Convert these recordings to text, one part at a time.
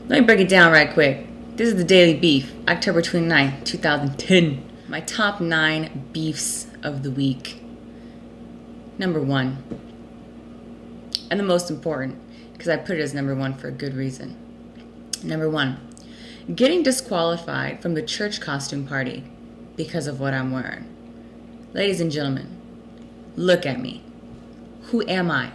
Let me break it down right quick. This is the Daily Beef, October 29th, 2010. My top 9 beefs of the week. Number 1, and the most important, because I put it as number 1 for a good reason. Number 1, getting disqualified from the church costume party because of what I'm wearing. Ladies and gentlemen, look at me. Who am I?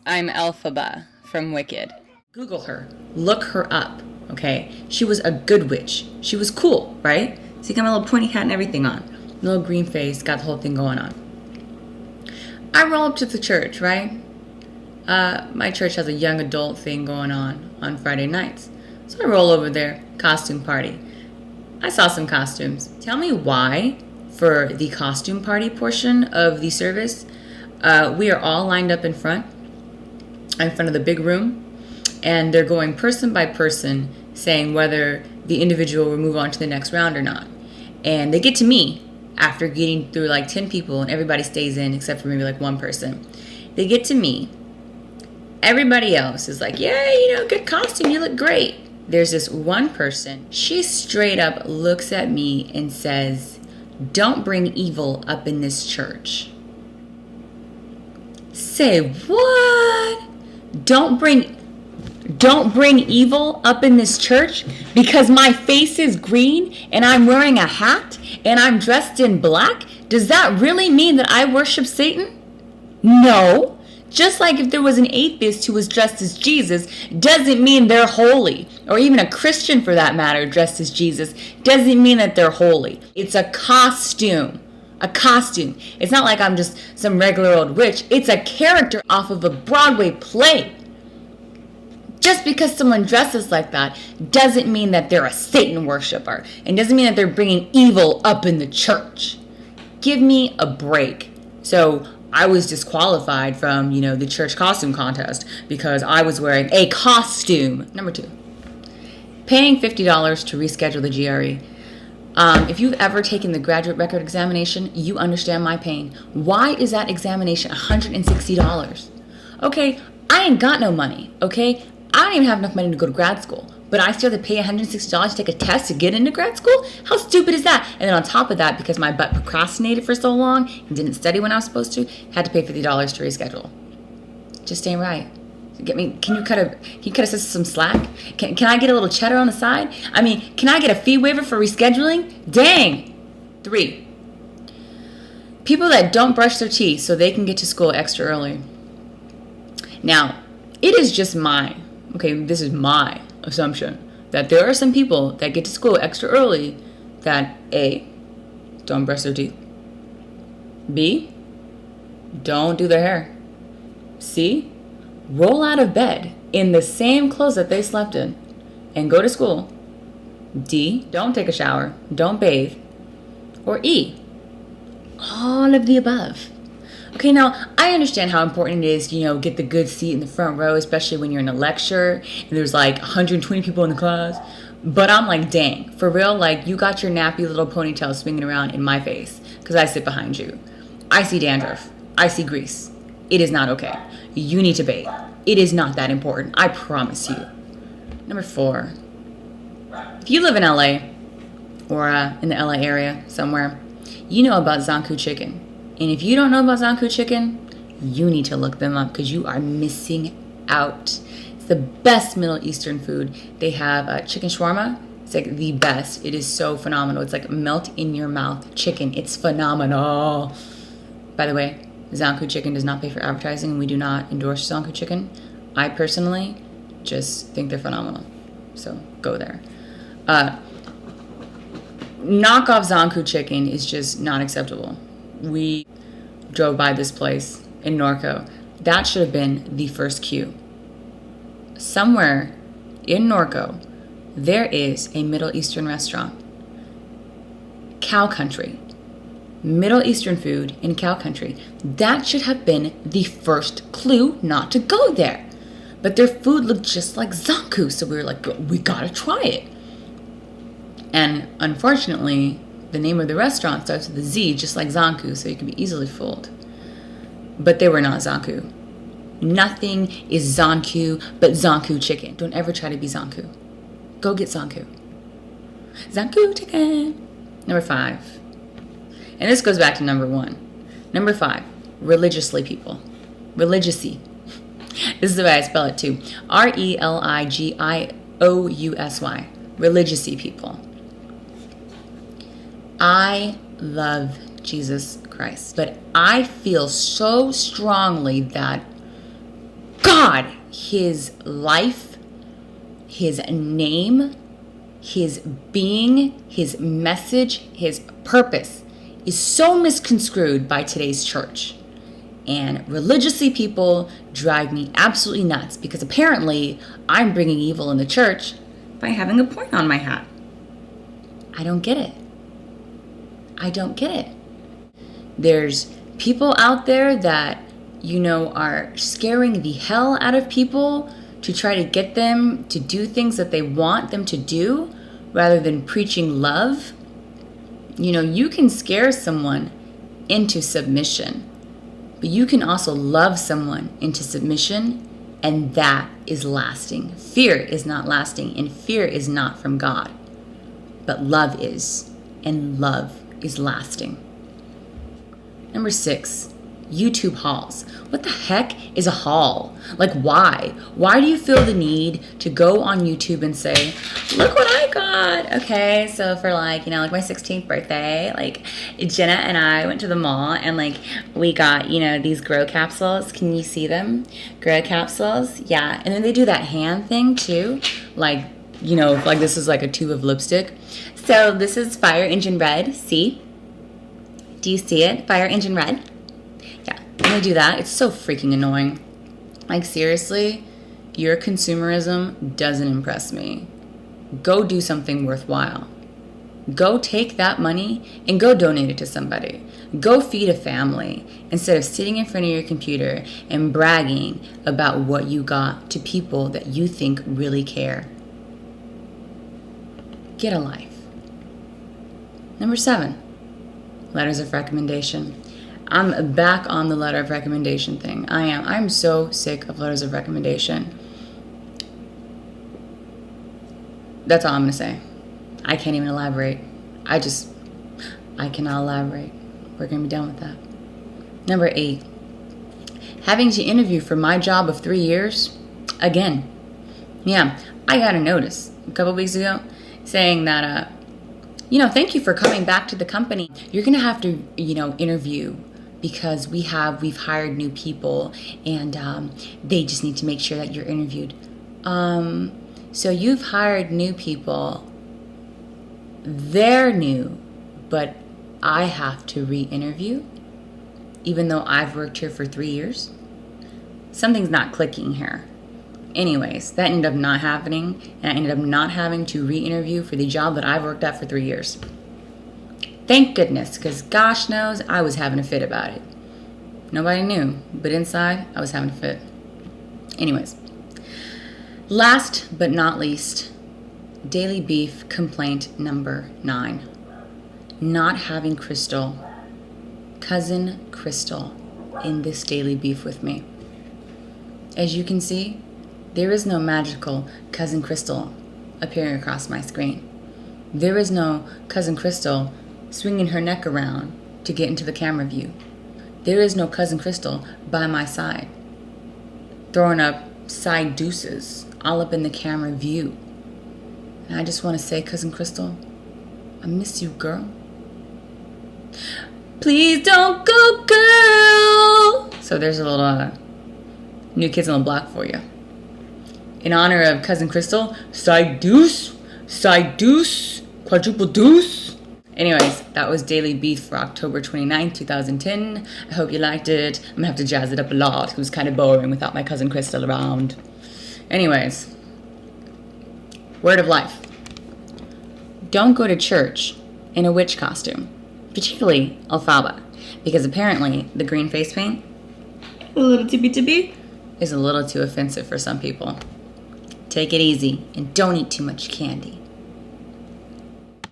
I'm Elphaba from Wicked. Google her. Look her up, okay? She was a good witch. She was cool, right? So you got my little pointy hat and everything on. Little green face, got the whole thing going on. I roll up to the church, right? My church has a young adult thing going on Friday nights. So I roll over there, costume party. I saw some costumes. Tell me why, for the costume party portion of the service, we are all lined up in front of the big room, and they're going person by person saying whether the individual will move on to the next round or not. And they get to me after getting through like 10 people, and everybody stays in except for maybe like one person. They get to me. Everybody else is like, yeah, good costume, you look great. There's this one person, she straight up looks at me and says, "Don't bring evil up in this church." Say what? Don't bring evil up in this church because my face is green and I'm wearing a hat and I'm dressed in black? Does that really mean that I worship Satan? No. Just like if there was an atheist who was dressed as Jesus, doesn't mean they're holy. Or even a Christian, for that matter, dressed as Jesus, doesn't mean that they're holy. It's a costume. A costume. It's not like I'm just some regular old witch. It's a character off of a Broadway play. Just because someone dresses like that doesn't mean that they're a Satan worshiper. And doesn't mean that they're bringing evil up in the church. Give me a break. So I was disqualified from, the church costume contest because I was wearing a costume. Number 2, paying $50 to reschedule the GRE. If you've ever taken the graduate record examination, you understand my pain. Why is that examination $160? Okay, I ain't got no money, okay? I don't even have enough money to go to grad school, but I still have to pay $160 to take a test to get into grad school? How stupid is that? And then on top of that, because my butt procrastinated for so long and didn't study when I was supposed to, had to pay $50 to reschedule. Just ain't right. Can you cut us some slack? Can I get a little cheddar on the side? Can I get a fee waiver for rescheduling? Dang. 3, people that don't brush their teeth so they can get to school extra early. Now, it is just this is my assumption that there are some people that get to school extra early that A, don't brush their teeth, B, don't do their hair, C, roll out of bed in the same clothes that they slept in and go to school, D, don't take a shower, don't bathe, or E, all of the above. Okay, now, I understand how important it is, get the good seat in the front row, especially when you're in a lecture and there's like 120 people in the class. But I'm like, dang, for real, you got your nappy little ponytail swinging around in my face because I sit behind you. I see dandruff. I see grease. It is not okay. You need to bathe. It is not that important. I promise you. Number 4, if you live in LA or in the LA area somewhere, you know about Zanku chicken. And if you don't know about Zanku chicken, you need to look them up because you are missing out. It's the best Middle Eastern food. They have chicken shawarma. It's like the best. It is so phenomenal. It's like melt in your mouth chicken. It's phenomenal. By the way, Zanku chicken does not pay for advertising, and we do not endorse Zanku chicken. I personally just think they're phenomenal. So go there. Knockoff Zanku chicken is just not acceptable. We drove by this place in Norco. That should have been the first cue. Somewhere in Norco, there is a Middle Eastern restaurant. Cow country. Middle Eastern food in cow country. That should have been the first clue not to go there. But their food looked just like Zanku, so we were like, we gotta try it. And unfortunately, the name of the restaurant starts with a Z, just like Zanku, so you can be easily fooled. But they were not Zanku. Nothing is Zanku but Zanku chicken. Don't ever try to be Zanku. Go get Zanku. Zanku chicken. Number 5. And this goes back to number 1. Number 5, religiously people. Religiously. This is the way I spell it too. Religiosy. Religiously people. I love Jesus Christ, but I feel so strongly that God, his life, his name, his being, his message, his purpose is so misconstrued by today's church. And religiously people drive me absolutely nuts because apparently I'm bringing evil in the church by having a point on my hat. I don't get it. I don't get it. There's people out there that, are scaring the hell out of people to try to get them to do things that they want them to do rather than preaching love. You can scare someone into submission, but you can also love someone into submission, and that is lasting. Fear is not lasting, and fear is not from God, but love is, and love is lasting. Number 6, YouTube hauls. What the heck is a haul? Like, why? Why do you feel the need to go on YouTube and say, look what I got? Okay, so for like my 16th birthday, Jenna and I went to the mall and we got, these grow capsules. Can you see them? Grow capsules. Yeah. And then they do that hand thing too. This is like a tube of lipstick. So this is Fire Engine Red. See? Do you see it? Fire Engine Red. Yeah, when they do that, it's so freaking annoying. Seriously, your consumerism doesn't impress me. Go do something worthwhile. Go take that money and go donate it to somebody. Go feed a family instead of sitting in front of your computer and bragging about what you got to people that you think really care. Get a life. Number 7. Letters of recommendation. I'm back on the letter of recommendation thing. I am. I'm so sick of letters of recommendation. That's all I'm going to say. I can't even elaborate. I cannot elaborate. We're going to be done with that. Number 8. Having to interview for my job of 3 years. Again. Yeah, I got a notice a couple weeks ago saying that, thank you for coming back to the company. You're going to have to, interview because we've hired new people and they just need to make sure that you're interviewed. So you've hired new people. They're new, but I have to re-interview even though I've worked here for 3 years. Something's not clicking here. Anyways, that ended up not happening, and I ended up not having to re-interview for the job that I've worked at for 3 years. Thank goodness, because gosh knows I was having a fit about it. Nobody knew, but inside I was having a fit. Anyways, last but not least, daily beef complaint number 9. Not having Crystal, cousin Crystal, in this daily beef with me. As you can see, there is no magical cousin Crystal appearing across my screen. There is no cousin Crystal swinging her neck around to get into the camera view. There is no cousin Crystal by my side, throwing up side deuces all up in the camera view. And I just want to say, cousin Crystal, I miss you, girl. Please don't go, girl. So there's a little New Kids on the Block for you. In honor of cousin Crystal, side deuce, quadruple deuce. Anyways, that was Daily Beef for October 29th, 2010. I hope you liked it. I'm gonna have to jazz it up a lot. It was kind of boring without my cousin Crystal around. Anyways, word of life. Don't go to church in a witch costume, particularly Alfalfa, because apparently the green face paint, a little tippy, is a little too offensive for some people. Take it easy and don't eat too much candy.